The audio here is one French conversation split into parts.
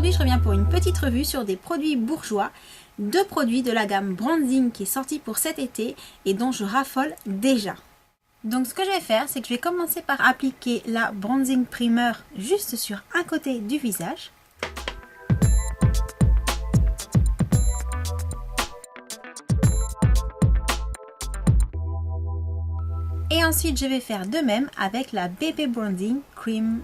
aujourd'hui je reviens pour une petite revue sur des produits bourgeois, deux produits de la gamme Bronzing qui est sortie pour cet été et dont je raffole déjà. Donc ce que je vais faire, c'est que je vais commencer par appliquer la Bronzing Primer juste sur un côté du visage. Et ensuite je vais faire de même avec la BB Bronzing Cream.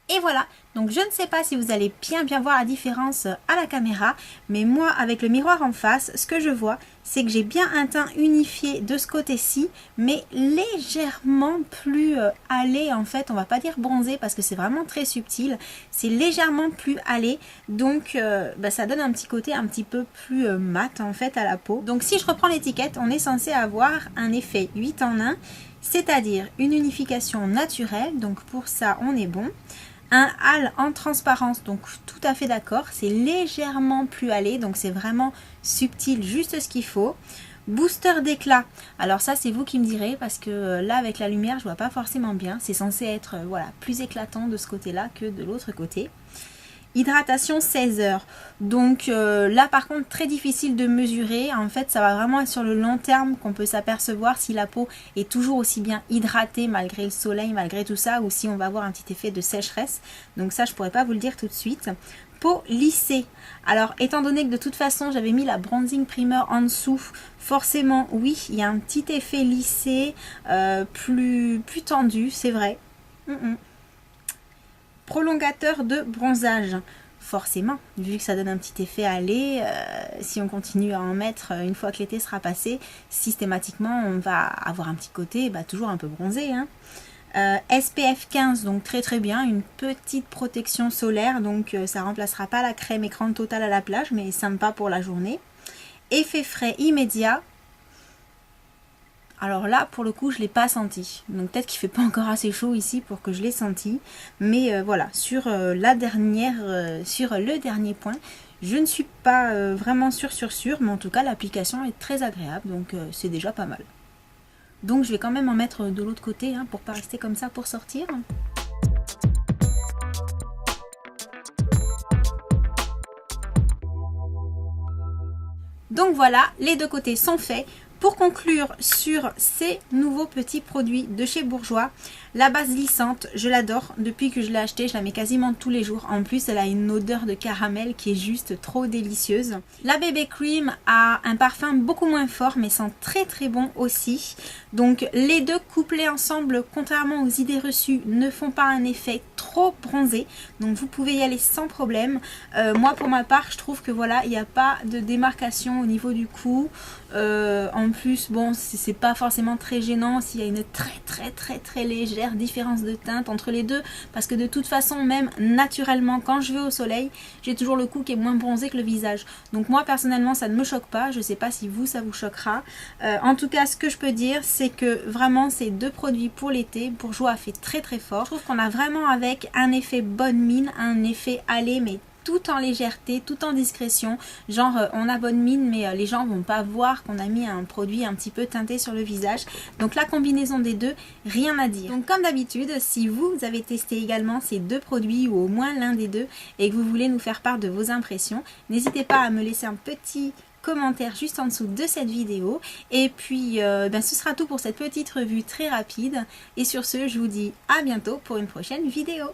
Et voilà, donc je ne sais pas si vous allez bien voir la différence à la caméra, mais moi avec le miroir en face, ce que je vois, c'est que j'ai bien un teint unifié de ce côté-ci, mais légèrement plus hâlé en fait, on va pas dire bronzé parce que c'est vraiment très subtil, c'est légèrement plus hâlé, donc ça donne un petit côté un petit peu plus mat en fait à la peau. Donc si je reprends l'étiquette, on est censé avoir un effet 8 en 1, c'est-à-dire une unification naturelle, donc pour ça on est bon. Un hâle en transparence, donc tout à fait d'accord, c'est légèrement plus hâlé, donc c'est vraiment subtil, juste ce qu'il faut. Booster d'éclat, alors ça c'est vous qui me direz, parce que là avec la lumière je vois pas forcément bien, c'est censé être voilà, plus éclatant de ce côté là que de l'autre côté. Hydratation 16 heures, donc là par contre très difficile de mesurer, en fait ça va vraiment être sur le long terme qu'on peut s'apercevoir si la peau est toujours aussi bien hydratée malgré le soleil, malgré tout ça, ou si on va avoir un petit effet de sécheresse, donc ça je pourrais pas vous le dire tout de suite. Peau lissée, alors étant donné que de toute façon j'avais mis la Bronzing Primer en dessous, forcément oui il y a un petit effet lissé, plus tendu, c'est vrai. Prolongateur de bronzage, forcément, vu que ça donne un petit effet hâlé, si on continue à en mettre une fois que l'été sera passé, systématiquement on va avoir un petit côté toujours un peu bronzé. SPF 15, donc très bien, une petite protection solaire, donc ça remplacera pas la crème écran total à la plage, mais sympa pour la journée. Effet frais immédiat. Alors là, pour le coup, je ne l'ai pas senti. Donc peut-être qu'il ne fait pas encore assez chaud ici pour que je l'ai senti. Mais voilà, sur le dernier point, je ne suis pas vraiment sûre, mais en tout cas, l'application est très agréable. Donc c'est déjà pas mal. Donc je vais quand même en mettre de l'autre côté pour ne pas rester comme ça pour sortir. Donc voilà, les deux côtés sont faits. Pour conclure sur ces nouveaux petits produits de chez Bourjois, la base glissante, je l'adore. Depuis que je l'ai achetée, je la mets quasiment tous les jours. En plus, elle a une odeur de caramel qui est juste trop délicieuse. La BB Cream a un parfum beaucoup moins fort, mais sent très bon aussi. Donc les deux couplés ensemble, contrairement aux idées reçues, ne font pas un effet trop bronzé. Donc vous pouvez y aller sans problème. Moi, pour ma part, je trouve que voilà, il n'y a pas de démarcation au niveau du cou. En plus, bon, c'est pas forcément très gênant s'il y a une très légère différence de teinte entre les deux, parce que de toute façon, même naturellement, quand je vais au soleil, j'ai toujours le cou qui est moins bronzé que le visage. Donc moi, personnellement, ça ne me choque pas. Je sais pas si vous, ça vous choquera. En tout cas, ce que je peux dire, c'est que vraiment, ces deux produits pour l'été, Bourjois a fait très fort. Je trouve qu'on a vraiment avec un effet bonne mine, un effet allé, mais tout en légèreté, tout en discrétion, genre on a bonne mine mais les gens vont pas voir qu'on a mis un produit un petit peu teinté sur le visage. Donc la combinaison des deux, rien à dire. Donc comme d'habitude, si vous avez testé également ces deux produits ou au moins l'un des deux et que vous voulez nous faire part de vos impressions, n'hésitez pas à me laisser un petit commentaire juste en dessous de cette vidéo. Et puis ce sera tout pour cette petite revue très rapide. Et sur ce, je vous dis à bientôt pour une prochaine vidéo.